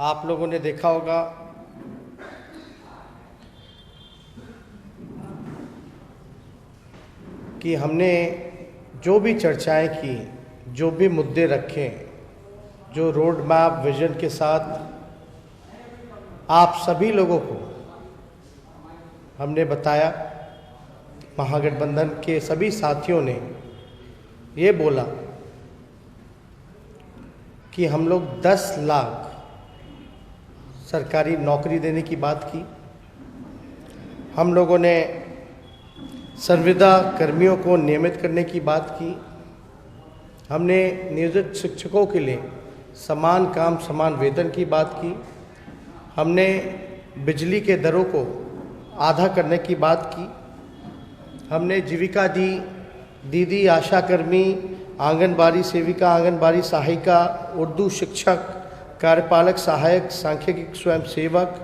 आप लोगों ने देखा होगा कि हमने जो भी चर्चाएं की, जो भी मुद्दे रखे, जो रोड मैप विजन के साथ आप सभी लोगों को हमने बताया, महागठबंधन के सभी साथियों ने ये बोला कि हम लोग 10 लाख सरकारी नौकरी देने की बात की। हम लोगों ने संविदा कर्मियों को नियमित करने की बात की। हमने नियोजित शिक्षकों के लिए समान काम समान वेतन की बात की। हमने बिजली के दरों को आधा करने की बात की। हमने जीविका दीदी, आशा कर्मी, आंगनबाड़ी सेविका, आंगनबाड़ी सहायिका, उर्दू शिक्षक, कार्यपालक सहायक, सांख्यिकी स्वयंसेवक,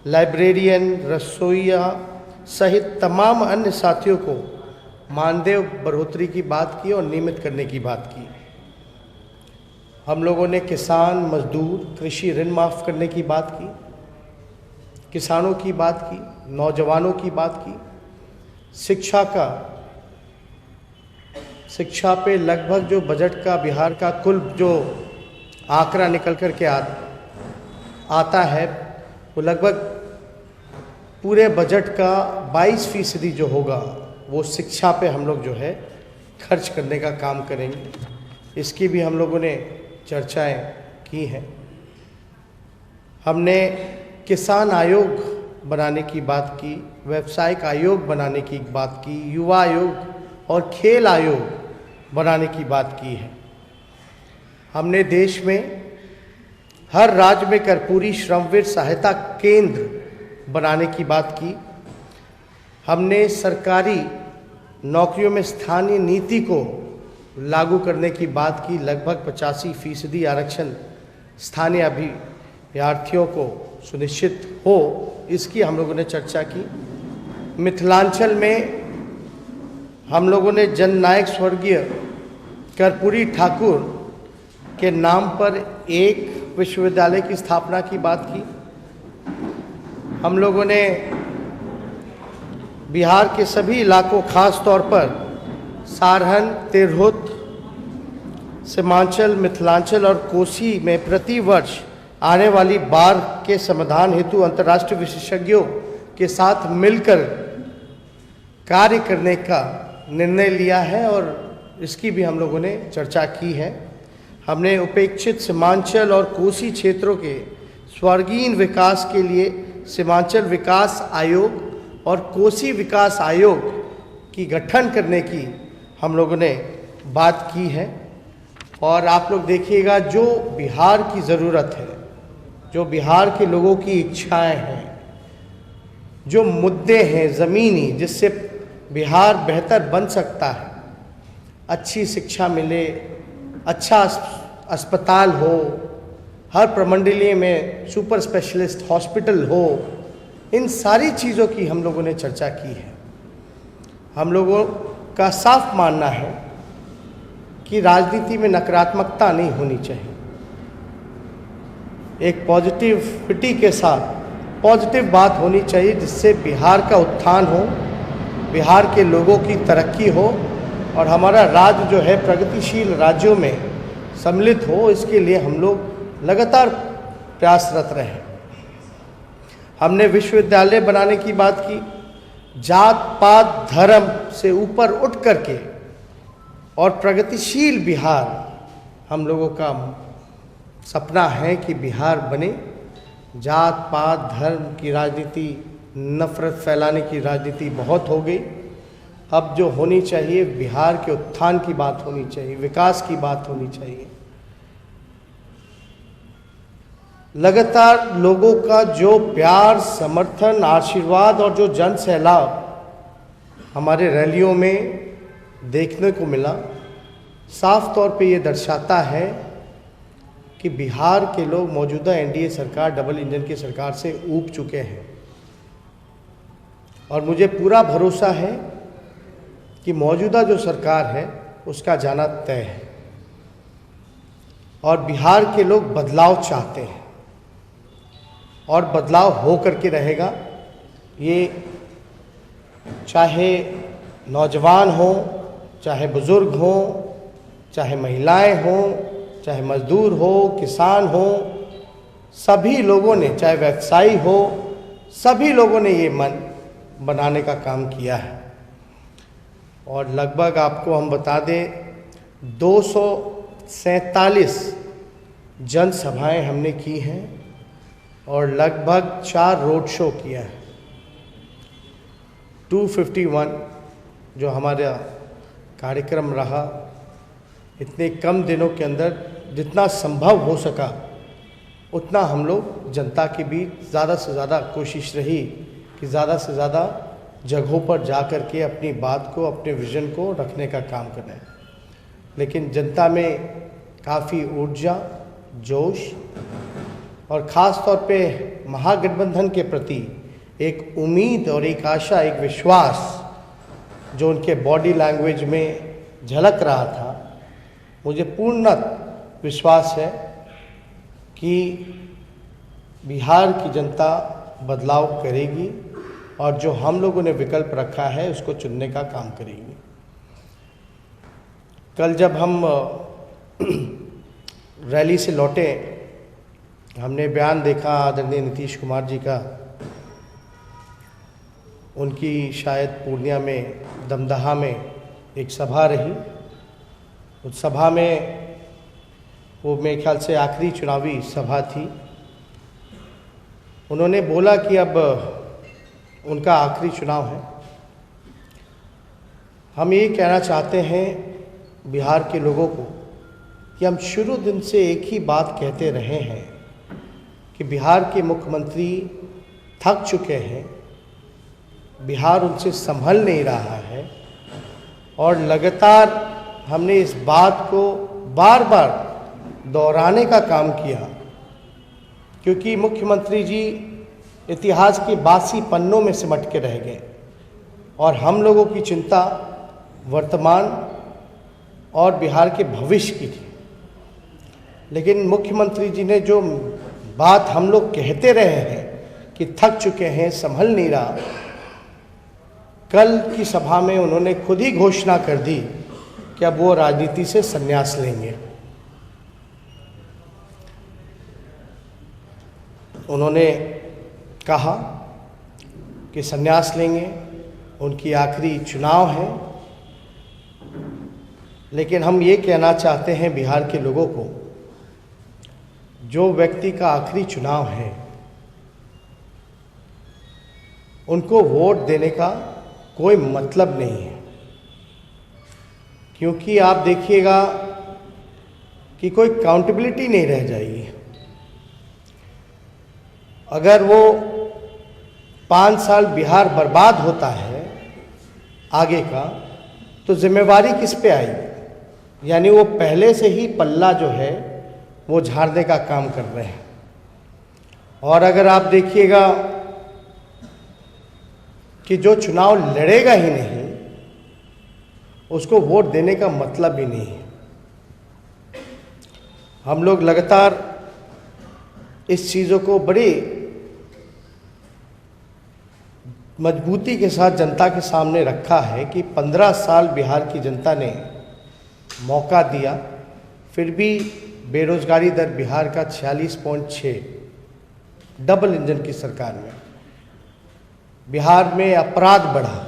लाइब्रेरियन, रसोइया सहित तमाम अन्य साथियों को मानदेय बढ़ोतरी की बात की और नियमित करने की बात की। हम लोगों ने किसान, मजदूर, कृषि ऋण माफ़ करने की बात की, किसानों की बात की, नौजवानों की बात की, शिक्षा पे लगभग जो बजट का बिहार का कुल जो आंकड़ा निकल कर के आता है वो लगभग पूरे बजट का 22% जो होगा वो शिक्षा पे हम लोग जो है खर्च करने का काम करेंगे। इसकी भी हम लोगों ने चर्चाएं की हैं। हमने किसान आयोग बनाने की बात की, व्यावसायिक आयोग बनाने की बात की, युवा आयोग और खेल आयोग बनाने की बात की है। हमने देश में हर राज्य में कर्पूरी श्रमवीर सहायता केंद्र बनाने की बात की। हमने सरकारी नौकरियों में स्थानीय नीति को लागू करने की बात की। लगभग 85% आरक्षण स्थानीय अभ्यर्थियों को सुनिश्चित हो, इसकी हम लोगों ने चर्चा की। मिथिलांचल में हम लोगों ने जननायक स्वर्गीय कर्पूरी ठाकुर के नाम पर एक विश्वविद्यालय की स्थापना की बात की। हम लोगों ने बिहार के सभी इलाकों, खास तौर पर सारहन, तिरहुत, सीमांचल, मिथिलांचल और कोसी में प्रतिवर्ष आने वाली बाढ़ के समाधान हेतु अंतर्राष्ट्रीय विशेषज्ञों के साथ मिलकर कार्य करने का निर्णय लिया है और इसकी भी हम लोगों ने चर्चा की है। हमने उपेक्षित सीमांचल और कोसी क्षेत्रों के स्वर्गीय विकास के लिए सीमांचल विकास आयोग और कोसी विकास आयोग की गठन करने की हम लोगों ने बात की है। और आप लोग देखिएगा, जो बिहार की ज़रूरत है, जो बिहार के लोगों की इच्छाएं हैं, जो मुद्दे हैं ज़मीनी, जिससे बिहार बेहतर बन सकता है, अच्छी शिक्षा मिले, अच्छा अस्पताल हो, हर प्रमंडलीय में सुपर स्पेशलिस्ट हॉस्पिटल हो, इन सारी चीज़ों की हम लोगों ने चर्चा की है। हम लोगों का साफ मानना है कि राजनीति में नकारात्मकता नहीं होनी चाहिए। एक पॉजिटिविटी के साथ पॉजिटिव बात होनी चाहिए, जिससे बिहार का उत्थान हो, बिहार के लोगों की तरक्की हो और हमारा राज्य जो है प्रगतिशील राज्यों में सम्मिलित हो। इसके लिए हम लोग लगातार प्रयासरत रहे। हमने विश्वविद्यालय बनाने की बात की। जात पात धर्म से ऊपर उठ करके और प्रगतिशील बिहार हम लोगों का सपना है कि बिहार बने। जात पात धर्म की राजनीति, नफरत फैलाने की राजनीति बहुत हो गई। अब जो होनी चाहिए, बिहार के उत्थान की बात होनी चाहिए, विकास की बात होनी चाहिए। लगातार लोगों का जो प्यार, समर्थन, आशीर्वाद और जो जन सैलाब हमारे रैलियों में देखने को मिला, साफ तौर पे ये दर्शाता है कि बिहार के लोग मौजूदा एनडीए सरकार, डबल इंजन की सरकार से ऊब चुके हैं। और मुझे पूरा भरोसा है कि मौजूदा जो सरकार है उसका जाना तय है और बिहार के लोग बदलाव चाहते हैं। और बदलाव हो करके रहेगा। ये चाहे नौजवान हो, चाहे बुज़ुर्ग हो, चाहे महिलाएं हों, चाहे मजदूर हो, किसान हो, सभी लोगों ने, चाहे व्यवसायी हो, सभी लोगों ने ये मन बनाने का काम किया है। और लगभग आपको हम बता दें 247 जनसभाएं हमने की हैं और लगभग 4 रोड शो किया है। 251 जो हमारा कार्यक्रम रहा, इतने कम दिनों के अंदर जितना संभव हो सका उतना हम लोग जनता के बीच ज़्यादा से ज़्यादा कोशिश रही कि ज़्यादा से ज़्यादा जगहों पर जा कर के अपनी बात को, अपने विज़न को रखने का काम करें। लेकिन जनता में काफ़ी ऊर्जा, जोश और ख़ास तौर पे महागठबंधन के प्रति एक उम्मीद और एक आशा, एक विश्वास जो उनके बॉडी लैंग्वेज में झलक रहा था, मुझे पूर्ण विश्वास है कि बिहार की जनता बदलाव करेगी और जो हम लोगों ने विकल्प रखा है उसको चुनने का काम करेगी। कल जब हम रैली से लौटे, हमने बयान देखा आदरणीय नीतीश कुमार जी का। उनकी शायद पूर्णिया में, दमदहा में एक सभा रही। उस सभा में वो मेरे ख्याल से आखिरी चुनावी सभा थी। उन्होंने बोला कि अब उनका आखिरी चुनाव है। हम ये कहना चाहते हैं बिहार के लोगों को कि हम शुरू दिन से एक ही बात कहते रहे हैं कि बिहार के मुख्यमंत्री थक चुके हैं, बिहार उनसे संभल नहीं रहा है। और लगातार हमने इस बात को बार बार दोहराने का काम किया, क्योंकि मुख्यमंत्री जी इतिहास के बासी पन्नों में सिमट के रह गए और हम लोगों की चिंता वर्तमान और बिहार के भविष्य की थी। लेकिन मुख्यमंत्री जी ने जो बात हम लोग कहते रहे हैं कि थक चुके हैं, संभल नहीं रहा, कल की सभा में उन्होंने खुद ही घोषणा कर दी कि अब वो राजनीति से संन्यास लेंगे। उन्होंने कहा कि संन्यास लेंगे, उनकी आखिरी चुनाव है। लेकिन हम ये कहना चाहते हैं बिहार के लोगों को, जो व्यक्ति का आखिरी चुनाव है उनको वोट देने का कोई मतलब नहीं है। क्योंकि आप देखिएगा कि कोई काउंटेबिलिटी नहीं रह जाएगी। अगर वो 5 साल बिहार बर्बाद होता है आगे का, तो जिम्मेवारी किस पे आएगी? यानी वो पहले से ही पल्ला जो है वो झाड़ने का काम कर रहे हैं। और अगर आप देखिएगा कि जो चुनाव लड़ेगा ही नहीं, उसको वोट देने का मतलब ही नहीं है। हम लोग लगातार इस चीज़ों को बड़ी मजबूती के साथ जनता के सामने रखा है कि 15 साल बिहार की जनता ने मौका दिया, फिर भी बेरोजगारी दर बिहार का 46.6, डबल इंजन की सरकार में। बिहार में अपराध बढ़ा,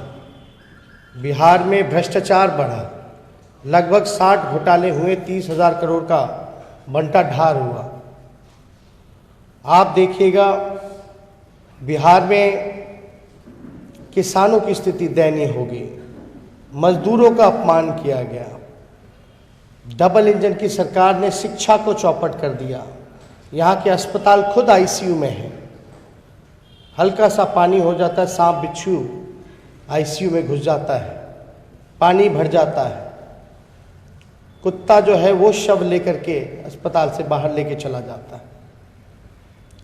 बिहार में भ्रष्टाचार बढ़ा, लगभग 60 घोटाले हुए, 30,000 करोड़ का बंटा ढार हुआ। आप देखिएगा बिहार में किसानों की स्थिति दयनीय हो गई, मजदूरों का अपमान किया गया। डबल इंजन की सरकार ने शिक्षा को चौपट कर दिया। यहाँ के अस्पताल खुद आईसीयू में है। हल्का सा पानी हो जाता है, सांप बिच्छू आईसीयू में घुस जाता है, पानी भर जाता है, कुत्ता जो है वो शव लेकर के अस्पताल से बाहर लेके चला जाता है।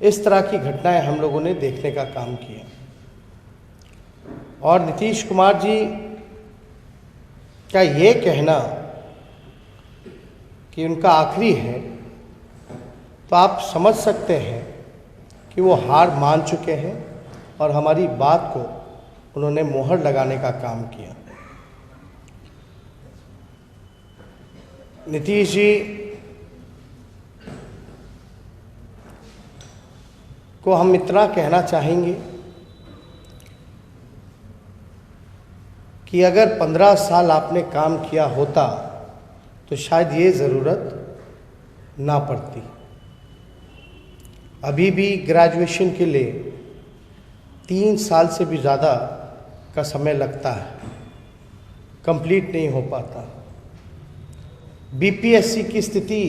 इस तरह की घटनाएं हम लोगों ने देखने का काम किया। और नीतीश कुमार जी का ये कहना कि उनका आखिरी है, तो आप समझ सकते हैं कि वो हार मान चुके हैं और हमारी बात को उन्होंने मोहर लगाने का काम किया। नीतीश जी को हम इतना कहना चाहेंगे कि अगर 15 साल आपने काम किया होता तो शायद ये ज़रूरत ना पड़ती। अभी भी ग्रेजुएशन के लिए 3 साल से भी ज़्यादा का समय लगता है, कंप्लीट नहीं हो पाता। बीपीएससी की स्थिति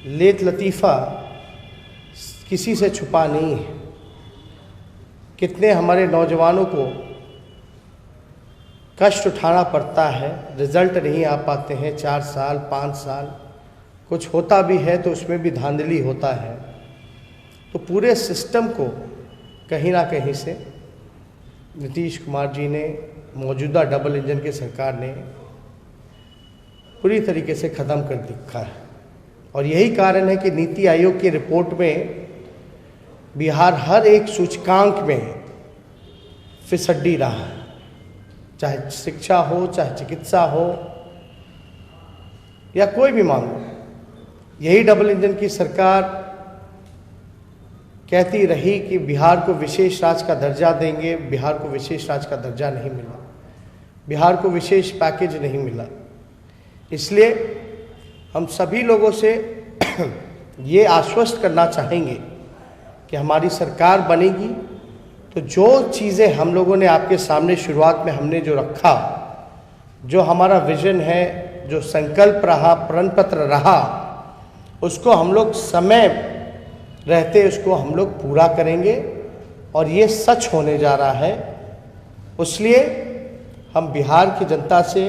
लेत लतीफ़ा किसी से छुपा नहीं है। कितने हमारे नौजवानों को कष्ट उठाना पड़ता है, रिजल्ट नहीं आ पाते हैं, 4 साल 5 साल, कुछ होता भी है तो उसमें भी धांधली होता है। तो पूरे सिस्टम को कहीं ना कहीं से नीतीश कुमार जी ने, मौजूदा डबल इंजन की सरकार ने पूरी तरीके से ख़त्म कर दिखा है। और यही कारण है कि नीति आयोग की रिपोर्ट में बिहार हर एक सूचकांक में फिसड्डी रहा है, चाहे शिक्षा हो, चाहे चिकित्सा हो या कोई भी मामला। यही डबल इंजन की सरकार कहती रही कि बिहार को विशेष राज्य का दर्जा देंगे, बिहार को विशेष राज्य का दर्जा नहीं मिला, बिहार को विशेष पैकेज नहीं मिला। इसलिए हम सभी लोगों से ये आश्वस्त करना चाहेंगे कि हमारी सरकार बनेगी तो जो चीज़ें हम लोगों ने आपके सामने शुरुआत में हमने जो रखा, जो हमारा विजन है, जो संकल्प रहा, प्रण पत्र रहा, उसको हम लोग समय रहते उसको हम लोग पूरा करेंगे और ये सच होने जा रहा है। इसलिए हम बिहार की जनता से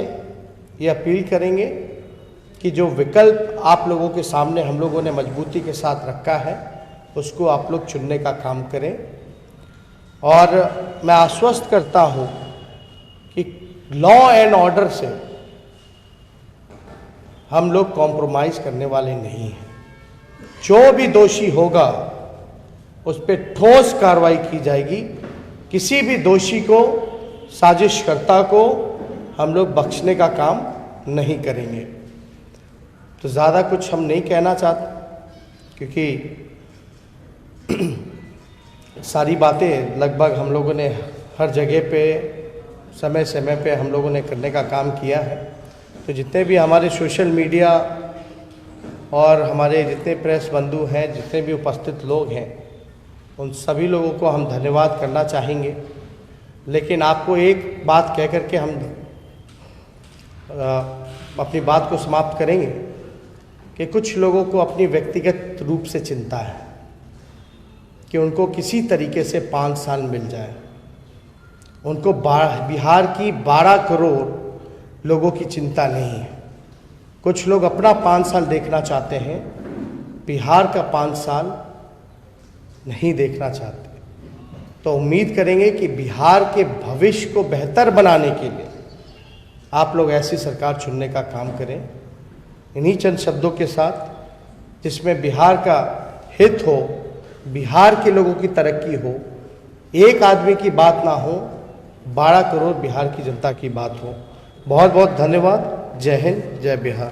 ये अपील करेंगे कि जो विकल्प आप लोगों के सामने हम लोगों ने मजबूती के साथ रखा है उसको आप लोग चुनने का काम करें। और मैं आश्वस्त करता हूँ कि लॉ एंड ऑर्डर से हम लोग कॉम्प्रोमाइज़ करने वाले नहीं हैं। जो भी दोषी होगा उस पर ठोस कार्रवाई की जाएगी। किसी भी दोषी को, साजिशकर्ता को हम लोग बख्शने का काम नहीं करेंगे। तो ज़्यादा कुछ हम नहीं कहना चाहते क्योंकि सारी बातें लगभग हम लोगों ने हर जगह पे समय समय पे हम लोगों ने करने का काम किया है। तो जितने भी हमारे सोशल मीडिया और हमारे जितने प्रेस बंधु हैं, जितने भी उपस्थित लोग हैं, उन सभी लोगों को हम धन्यवाद करना चाहेंगे। लेकिन आपको एक बात कह कर के हम अपनी बात को समाप्त करेंगे कि कुछ लोगों को अपनी व्यक्तिगत रूप से चिंता है कि उनको किसी तरीके से 5 साल मिल जाए। उनको बिहार की 12 करोड़ लोगों की चिंता नहीं है। कुछ लोग अपना 5 साल देखना चाहते हैं, बिहार का 5 साल नहीं देखना चाहते। तो उम्मीद करेंगे कि बिहार के भविष्य को बेहतर बनाने के लिए आप लोग ऐसी सरकार चुनने का काम करें। इन्हीं चंद शब्दों के साथ जिसमें बिहार का हित हो, बिहार के लोगों की तरक्की हो, एक आदमी की बात ना हो, 12 करोड़ बिहार की जनता की बात हो। बहुत बहुत धन्यवाद। जय हिंद, जय बिहार।